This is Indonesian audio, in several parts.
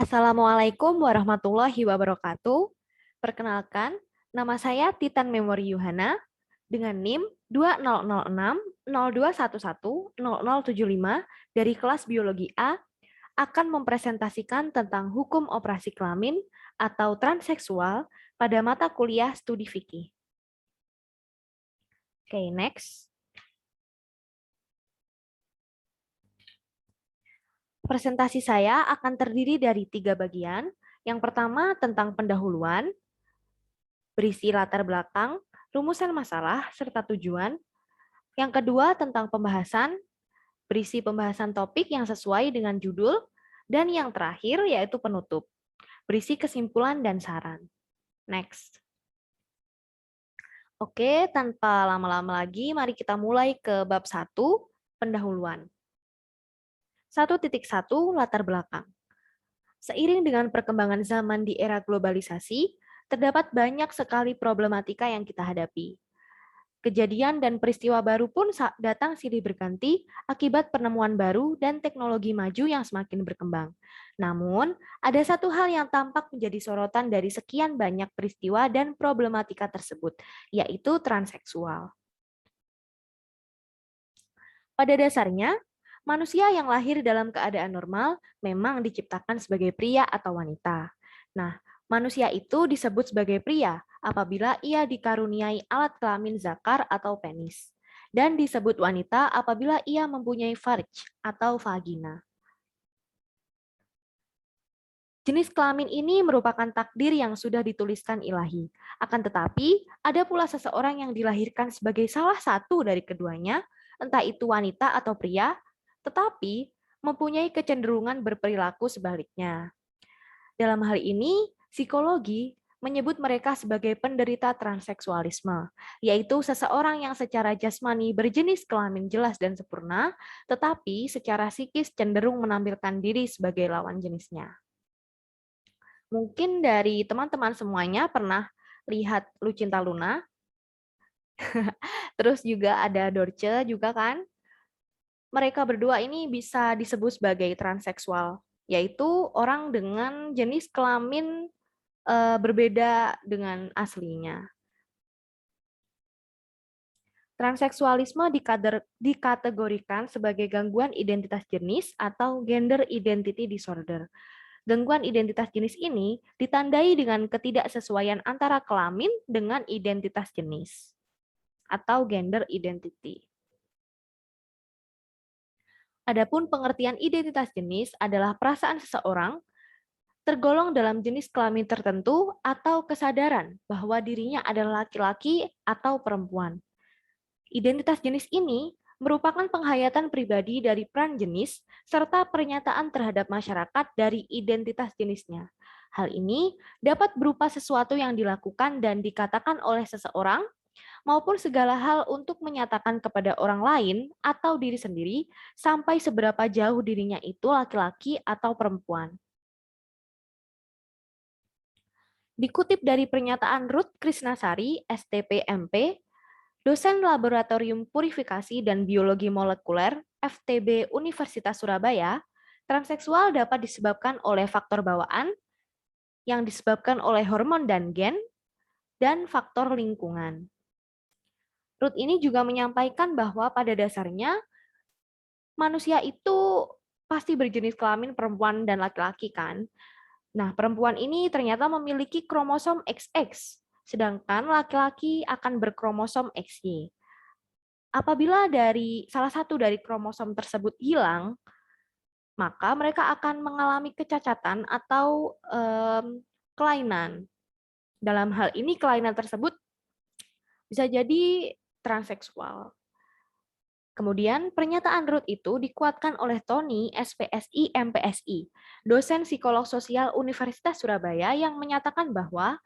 Assalamualaikum warahmatullahi wabarakatuh. Perkenalkan, nama saya Titan Memori Yuhana dengan NIM 200602110075 dari kelas Biologi A akan mempresentasikan tentang hukum operasi kelamin atau transseksual pada mata kuliah studi fikih. Oke, next. Presentasi saya akan terdiri dari 3 bagian. Yang pertama tentang pendahuluan, berisi latar belakang, rumusan masalah, serta tujuan. Yang kedua tentang pembahasan, berisi pembahasan topik yang sesuai dengan judul. Dan yang terakhir yaitu penutup, berisi kesimpulan dan saran. Next. Oke, tanpa lama-lama lagi, mari kita mulai ke bab 1, pendahuluan. 1.1 Latar belakang. Seiring dengan perkembangan zaman di era globalisasi, terdapat banyak sekali problematika yang kita hadapi. Kejadian dan peristiwa baru pun datang silih berganti akibat penemuan baru dan teknologi maju yang semakin berkembang. Namun, ada satu hal yang tampak menjadi sorotan dari sekian banyak peristiwa dan problematika tersebut, yaitu transseksual. Pada dasarnya, manusia yang lahir dalam keadaan normal memang diciptakan sebagai pria atau wanita. Nah, manusia itu disebut sebagai pria apabila ia dikaruniai alat kelamin zakar atau penis, dan disebut wanita apabila ia mempunyai farj atau vagina. Jenis kelamin ini merupakan takdir yang sudah dituliskan ilahi. Akan tetapi, ada pula seseorang yang dilahirkan sebagai salah satu dari keduanya, entah itu wanita atau pria, tetapi mempunyai kecenderungan berperilaku sebaliknya. Dalam hal ini, psikologi menyebut mereka sebagai penderita transseksualisme, yaitu seseorang yang secara jasmani berjenis kelamin jelas dan sempurna, tetapi secara psikis cenderung menampilkan diri sebagai lawan jenisnya. Mungkin dari teman-teman semuanya pernah lihat Lucinta Luna, terus juga ada Dorce juga kan. Mereka berdua ini bisa disebut sebagai transseksual, yaitu orang dengan jenis kelamin berbeda dengan aslinya. Transseksualisme dikategorikan sebagai gangguan identitas jenis atau gender identity disorder. Gangguan identitas jenis ini ditandai dengan ketidaksesuaian antara kelamin dengan identitas jenis atau gender identity. Adapun pengertian identitas jenis adalah perasaan seseorang tergolong dalam jenis kelamin tertentu atau kesadaran bahwa dirinya adalah laki-laki atau perempuan. Identitas jenis ini merupakan penghayatan pribadi dari peran jenis serta pernyataan terhadap masyarakat dari identitas jenisnya. Hal ini dapat berupa sesuatu yang dilakukan dan dikatakan oleh seseorang maupun segala hal untuk menyatakan kepada orang lain atau diri sendiri sampai seberapa jauh dirinya itu laki-laki atau perempuan. Dikutip dari pernyataan Ruth Krisnasari, STP-MP, dosen Laboratorium Purifikasi dan Biologi Molekuler FTB Universitas Surabaya, transseksual dapat disebabkan oleh faktor bawaan yang disebabkan oleh hormon dan gen, dan faktor lingkungan. Ruth ini juga menyampaikan bahwa pada dasarnya manusia itu pasti berjenis kelamin perempuan dan laki-laki kan. Nah, perempuan ini ternyata memiliki kromosom XX, sedangkan laki-laki akan berkromosom XY. Apabila dari salah satu dari kromosom tersebut hilang, maka mereka akan mengalami kecacatan atau kelainan. Dalam hal ini kelainan tersebut bisa jadi transseksual. Kemudian pernyataan Ruth itu dikuatkan oleh Tony SPSI MPSI, dosen psikolog sosial Universitas Surabaya yang menyatakan bahwa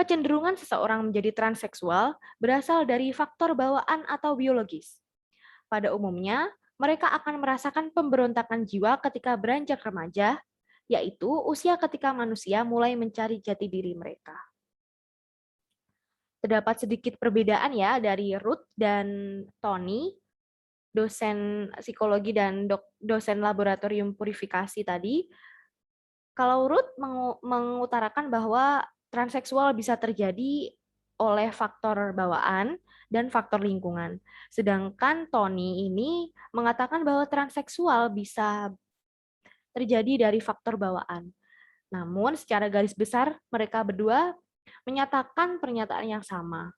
kecenderungan seseorang menjadi transseksual berasal dari faktor bawaan atau biologis. Pada umumnya, mereka akan merasakan pemberontakan jiwa ketika beranjak remaja, yaitu usia ketika manusia mulai mencari jati diri mereka. Terdapat sedikit perbedaan ya dari Ruth dan Tony, dosen psikologi dan dosen laboratorium purifikasi tadi. Kalau Ruth mengutarakan bahwa transseksual bisa terjadi oleh faktor bawaan dan faktor lingkungan. Sedangkan Tony ini mengatakan bahwa transseksual bisa terjadi dari faktor bawaan. Namun secara garis besar mereka berdua menyatakan pernyataan yang sama.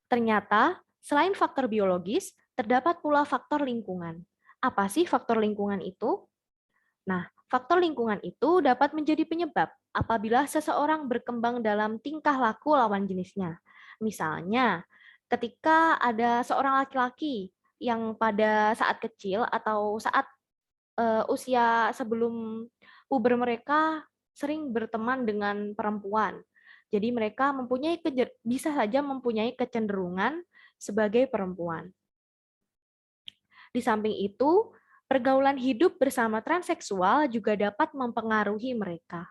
Ternyata selain faktor biologis, terdapat pula faktor lingkungan. Apa sih faktor lingkungan itu? Nah, faktor lingkungan itu dapat menjadi penyebab apabila seseorang berkembang dalam tingkah laku lawan jenisnya. Misalnya, ketika ada seorang laki-laki yang pada saat kecil atau saat usia sebelum puber mereka sering berteman dengan perempuan. Jadi mereka bisa saja mempunyai kecenderungan sebagai perempuan. Di samping itu, pergaulan hidup bersama transseksual juga dapat mempengaruhi mereka.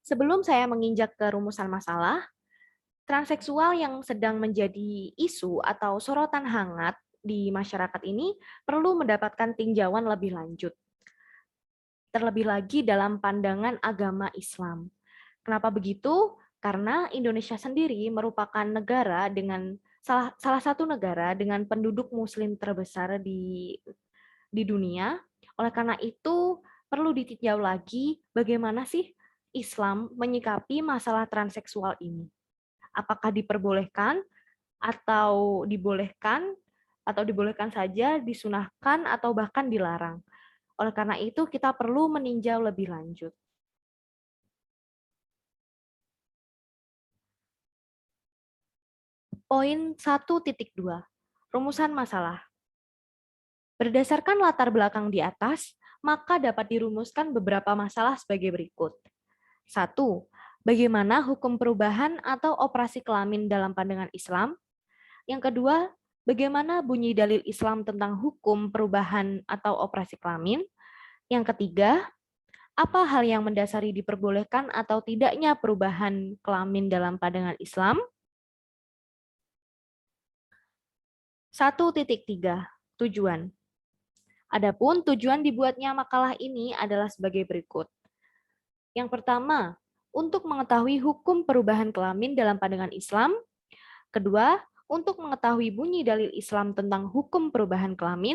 Sebelum saya menginjak ke rumusan masalah, transseksual yang sedang menjadi isu atau sorotan hangat di masyarakat ini perlu mendapatkan tinjauan lebih lanjut. Terlebih lagi dalam pandangan agama Islam. Kenapa begitu? Karena Indonesia sendiri merupakan negara dengan salah satu negara dengan penduduk muslim terbesar di dunia. Oleh karena itu, perlu ditinjau lagi bagaimana sih Islam menyikapi masalah transseksual ini. Apakah diperbolehkan atau dibolehkan saja, disunahkan atau bahkan dilarang. Oleh karena itu, kita perlu meninjau lebih lanjut. Poin 1.2. Rumusan masalah. Berdasarkan latar belakang di atas, maka dapat dirumuskan beberapa masalah sebagai berikut. 1. Bagaimana hukum perubahan atau operasi kelamin dalam pandangan Islam? Yang kedua, bagaimana bunyi dalil Islam tentang hukum perubahan atau operasi kelamin? Yang ketiga, apa hal yang mendasari diperbolehkan atau tidaknya perubahan kelamin dalam pandangan Islam? 1.3. Tujuan. Adapun tujuan dibuatnya makalah ini adalah sebagai berikut. Yang pertama, untuk mengetahui hukum perubahan kelamin dalam pandangan Islam. Kedua, untuk mengetahui bunyi dalil Islam tentang hukum perubahan kelamin.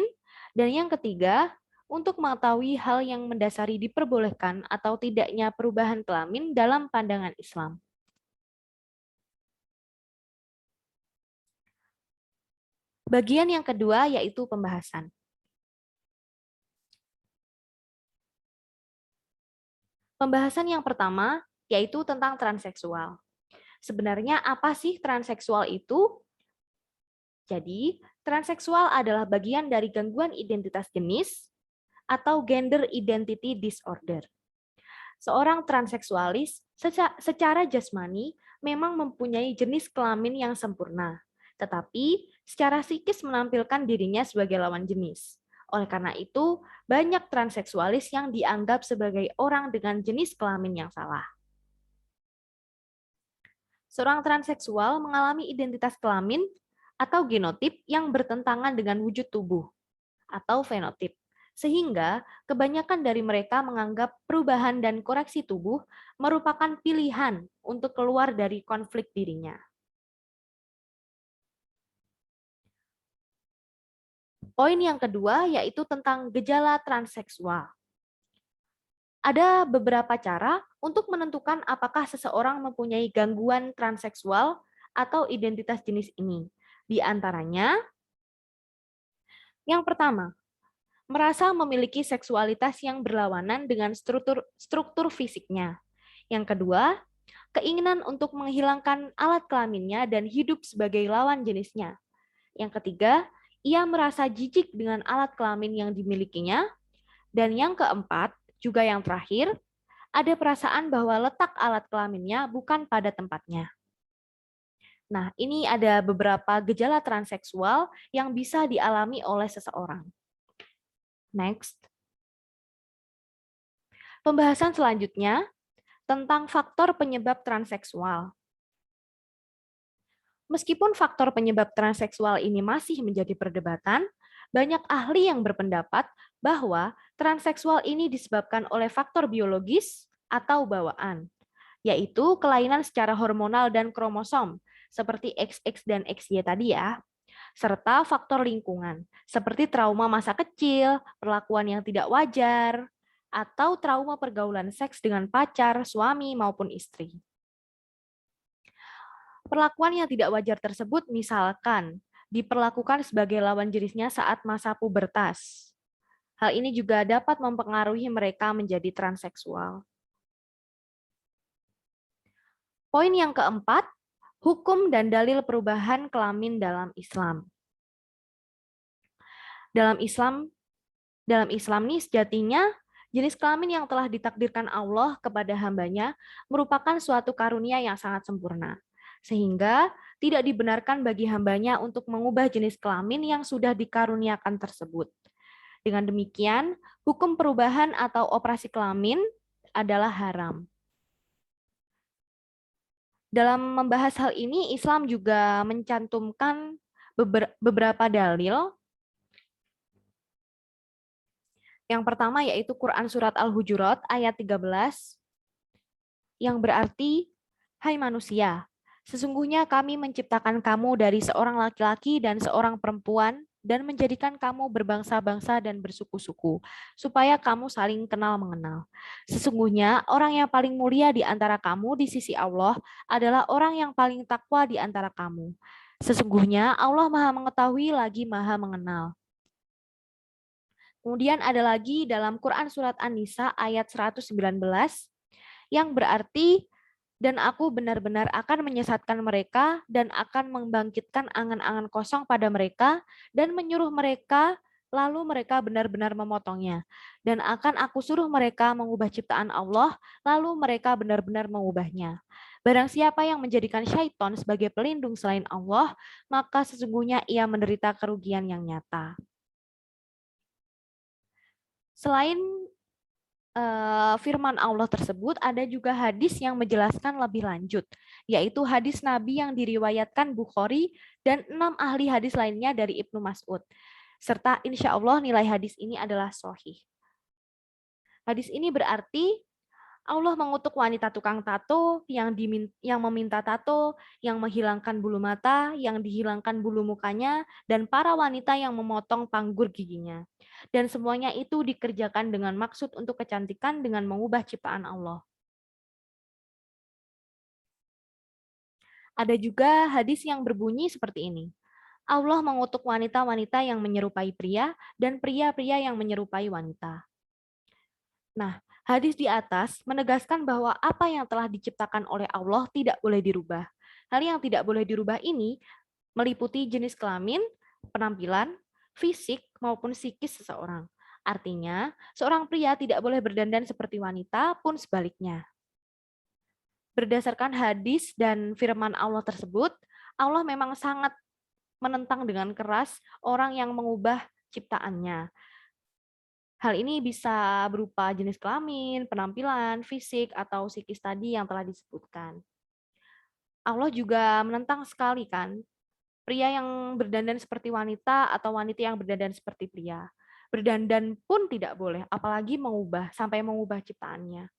Dan yang ketiga, untuk mengetahui hal yang mendasari diperbolehkan atau tidaknya perubahan kelamin dalam pandangan Islam. Bagian yang kedua yaitu pembahasan. Pembahasan yang pertama yaitu tentang transseksual. Sebenarnya apa sih transseksual itu? Jadi, transseksual adalah bagian dari gangguan identitas jenis atau gender identity disorder. Seorang transseksualis secara jasmani memang mempunyai jenis kelamin yang sempurna, tetapi secara psikis menampilkan dirinya sebagai lawan jenis. Oleh karena itu, banyak transseksualis yang dianggap sebagai orang dengan jenis kelamin yang salah. Seorang transseksual mengalami identitas kelamin atau genotip yang bertentangan dengan wujud tubuh atau fenotip. Sehingga kebanyakan dari mereka menganggap perubahan dan koreksi tubuh merupakan pilihan untuk keluar dari konflik dirinya. Poin yang kedua yaitu tentang gejala transseksual. Ada beberapa cara untuk menentukan apakah seseorang mempunyai gangguan transseksual atau identitas jenis ini. Di antaranya, yang pertama, merasa memiliki seksualitas yang berlawanan dengan struktur fisiknya. Yang kedua, keinginan untuk menghilangkan alat kelaminnya dan hidup sebagai lawan jenisnya. Yang ketiga, ia merasa jijik dengan alat kelamin yang dimilikinya. Dan yang keempat, juga yang terakhir, ada perasaan bahwa letak alat kelaminnya bukan pada tempatnya. Nah, ini ada beberapa gejala transseksual yang bisa dialami oleh seseorang. Next. Pembahasan selanjutnya, tentang faktor penyebab transseksual. Meskipun faktor penyebab transseksual ini masih menjadi perdebatan, banyak ahli yang berpendapat bahwa transseksual ini disebabkan oleh faktor biologis atau bawaan, yaitu kelainan secara hormonal dan kromosom, seperti XX dan XY tadi ya, serta faktor lingkungan, seperti trauma masa kecil, perlakuan yang tidak wajar, atau trauma pergaulan seks dengan pacar, suami, maupun istri. Perlakuan yang tidak wajar tersebut misalkan diperlakukan sebagai lawan jenisnya saat masa pubertas. Hal ini juga dapat mempengaruhi mereka menjadi transseksual. Poin yang keempat, hukum dan dalil perubahan kelamin dalam Islam. Dalam Islam nih sejatinya jenis kelamin yang telah ditakdirkan Allah kepada hambanya merupakan suatu karunia yang sangat sempurna. Sehingga tidak dibenarkan bagi hambanya untuk mengubah jenis kelamin yang sudah dikaruniakan tersebut. Dengan demikian, hukum perubahan atau operasi kelamin adalah haram. Dalam membahas hal ini, Islam juga mencantumkan beberapa dalil. Yang pertama yaitu Quran Surat Al-Hujurat ayat 13, yang berarti, hai manusia, sesungguhnya kami menciptakan kamu dari seorang laki-laki dan seorang perempuan dan menjadikan kamu berbangsa-bangsa dan bersuku-suku, supaya kamu saling kenal mengenal. Sesungguhnya orang yang paling mulia di antara kamu di sisi Allah adalah orang yang paling takwa di antara kamu. Sesungguhnya Allah Maha Mengetahui lagi Maha Mengenal. Kemudian ada lagi dalam Quran Surat An-Nisa ayat 119, yang berarti, dan aku benar-benar akan menyesatkan mereka dan akan membangkitkan angan-angan kosong pada mereka dan menyuruh mereka, lalu mereka benar-benar memotongnya. Dan akan aku suruh mereka mengubah ciptaan Allah, lalu mereka benar-benar mengubahnya. Barang siapa yang menjadikan syaitan sebagai pelindung selain Allah, maka sesungguhnya ia menderita kerugian yang nyata. Selain firman Allah tersebut, ada juga hadis yang menjelaskan lebih lanjut, yaitu hadis Nabi yang diriwayatkan Bukhari dan 6 ahli hadis lainnya dari Ibnu Mas'ud. Serta insya Allah nilai hadis ini adalah sahih. Hadis ini berarti Allah mengutuk wanita tukang tato yang meminta tato, yang menghilangkan bulu mata, yang dihilangkan bulu mukanya, dan para wanita yang memotong panggur giginya. Dan semuanya itu dikerjakan dengan maksud untuk kecantikan dengan mengubah ciptaan Allah. Ada juga hadis yang berbunyi seperti ini. Allah mengutuk wanita-wanita yang menyerupai pria dan pria-pria yang menyerupai wanita. Nah, hadis di atas menegaskan bahwa apa yang telah diciptakan oleh Allah tidak boleh dirubah. Hal yang tidak boleh dirubah ini meliputi jenis kelamin, penampilan, fisik, maupun psikis seseorang. Artinya, seorang pria tidak boleh berdandan seperti wanita, pun sebaliknya. Berdasarkan hadis dan firman Allah tersebut, Allah memang sangat menentang dengan keras orang yang mengubah ciptaannya. Hal ini bisa berupa jenis kelamin, penampilan, fisik, atau psikis tadi yang telah disebutkan. Allah juga menentang sekali kan, pria yang berdandan seperti wanita atau wanita yang berdandan seperti pria. Berdandan pun tidak boleh, apalagi sampai mengubah ciptaannya.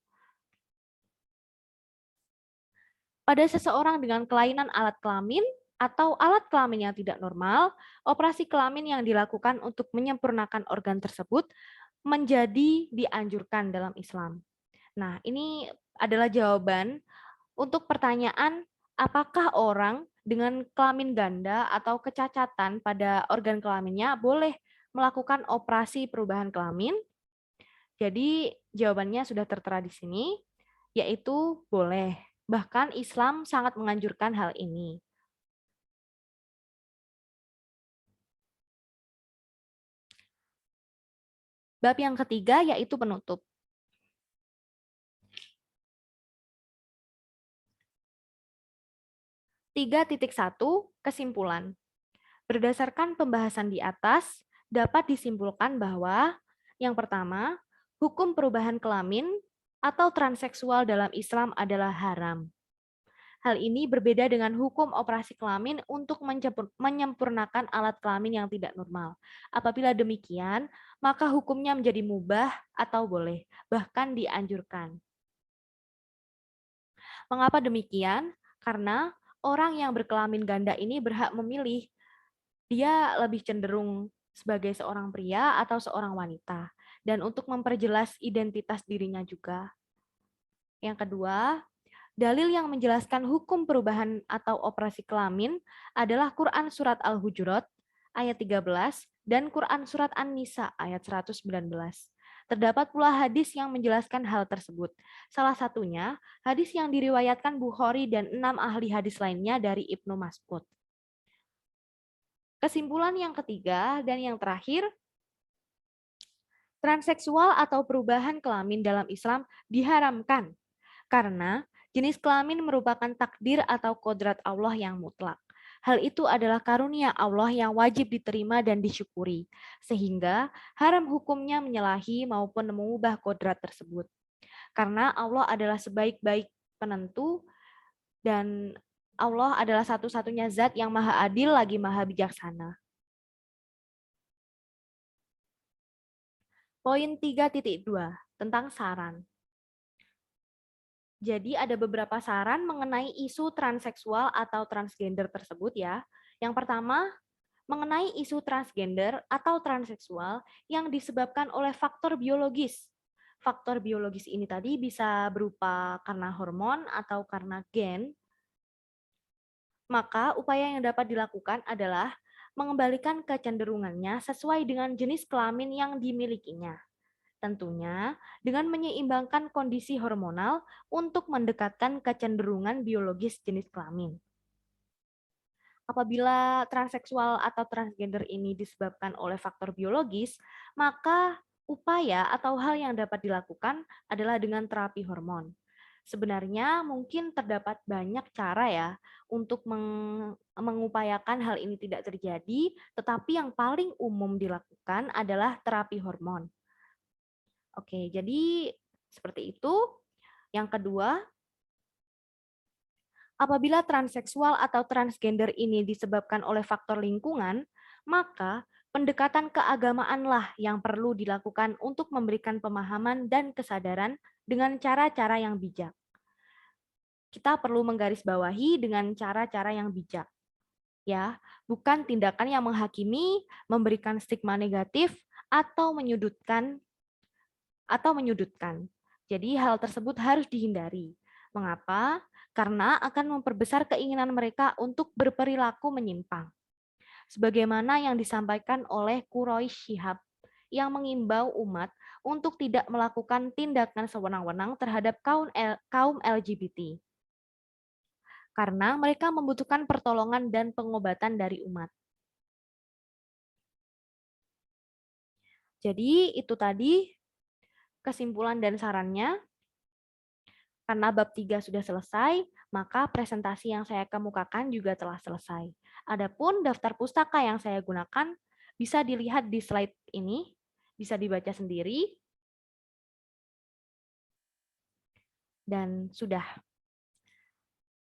Pada seseorang dengan kelainan alat kelamin atau alat kelamin yang tidak normal, operasi kelamin yang dilakukan untuk menyempurnakan organ tersebut menjadi dianjurkan dalam Islam. Nah, ini adalah jawaban untuk pertanyaan apakah orang dengan kelamin ganda atau kecacatan pada organ kelaminnya boleh melakukan operasi perubahan kelamin? Jadi jawabannya sudah tertera di sini, yaitu boleh. Bahkan Islam sangat menganjurkan hal ini. Bab yang ketiga yaitu penutup. 3.1 Kesimpulan. Berdasarkan pembahasan di atas, dapat disimpulkan bahwa yang pertama, hukum perubahan kelamin atau transseksual dalam Islam adalah haram. Hal ini berbeda dengan hukum operasi kelamin untuk menyempurnakan alat kelamin yang tidak normal. Apabila demikian, maka hukumnya menjadi mubah atau boleh, bahkan dianjurkan. Mengapa demikian? Karena orang yang berkelamin ganda ini berhak memilih dia lebih cenderung sebagai seorang pria atau seorang wanita. Dan untuk memperjelas identitas dirinya juga. Yang kedua, dalil yang menjelaskan hukum perubahan atau operasi kelamin adalah Quran Surat Al-Hujurat ayat 13 dan Quran Surat An-Nisa ayat 119. Terdapat pula hadis yang menjelaskan hal tersebut. Salah satunya, hadis yang diriwayatkan Bukhari dan 6 ahli hadis lainnya dari Ibnu Mas'ud. Kesimpulan yang ketiga dan yang terakhir, transseksual atau perubahan kelamin dalam Islam diharamkan karena jenis kelamin merupakan takdir atau kodrat Allah yang mutlak. Hal itu adalah karunia Allah yang wajib diterima dan disyukuri, sehingga haram hukumnya menyalahi maupun mengubah kodrat tersebut. Karena Allah adalah sebaik-baik penentu dan Allah adalah satu-satunya zat yang maha adil lagi maha bijaksana. Poin 3.2 tentang saran. Jadi ada beberapa saran mengenai isu transseksual atau transgender tersebut ya. Yang pertama, mengenai isu transgender atau transseksual yang disebabkan oleh faktor biologis. Faktor biologis ini tadi bisa berupa karena hormon atau karena gen. Maka upaya yang dapat dilakukan adalah mengembalikan kecenderungannya sesuai dengan jenis kelamin yang dimilikinya. Tentunya dengan menyeimbangkan kondisi hormonal untuk mendekatkan kecenderungan biologis jenis kelamin. Apabila transseksual atau transgender ini disebabkan oleh faktor biologis, maka upaya atau hal yang dapat dilakukan adalah dengan terapi hormon. Sebenarnya mungkin terdapat banyak cara ya untuk mengupayakan hal ini tidak terjadi, tetapi yang paling umum dilakukan adalah terapi hormon. Oke, jadi seperti itu. Yang kedua, apabila transseksual atau transgender ini disebabkan oleh faktor lingkungan, maka pendekatan keagamaanlah yang perlu dilakukan untuk memberikan pemahaman dan kesadaran dengan cara-cara yang bijak. Kita perlu menggarisbawahi dengan cara-cara yang bijak. Ya, bukan tindakan yang menghakimi, memberikan stigma negatif atau menyudutkan. Jadi hal tersebut harus dihindari. Mengapa? Karena akan memperbesar keinginan mereka untuk berperilaku menyimpang. Sebagaimana yang disampaikan oleh Quraisy Shihab yang mengimbau umat untuk tidak melakukan tindakan sewenang-wenang terhadap kaum LGBT. Karena mereka membutuhkan pertolongan dan pengobatan dari umat. Jadi itu tadi kesimpulan dan sarannya. Karena bab 3 sudah selesai, maka presentasi yang saya kemukakan juga telah selesai. Adapun daftar pustaka yang saya gunakan bisa dilihat di slide ini, bisa dibaca sendiri. Dan sudah.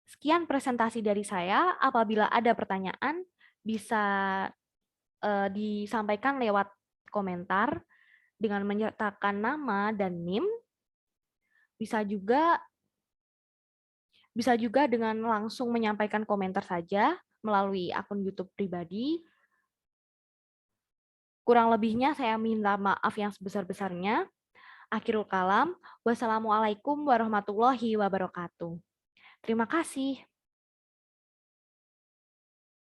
Sekian presentasi dari saya. Apabila ada pertanyaan, bisa disampaikan lewat komentar dengan menyertakan nama dan NIM. Bisa juga dengan langsung menyampaikan komentar saja melalui akun YouTube pribadi. Kurang lebihnya saya minta maaf yang sebesar-besarnya. Akhirul kalam, wassalamualaikum warahmatullahi wabarakatuh. Terima kasih.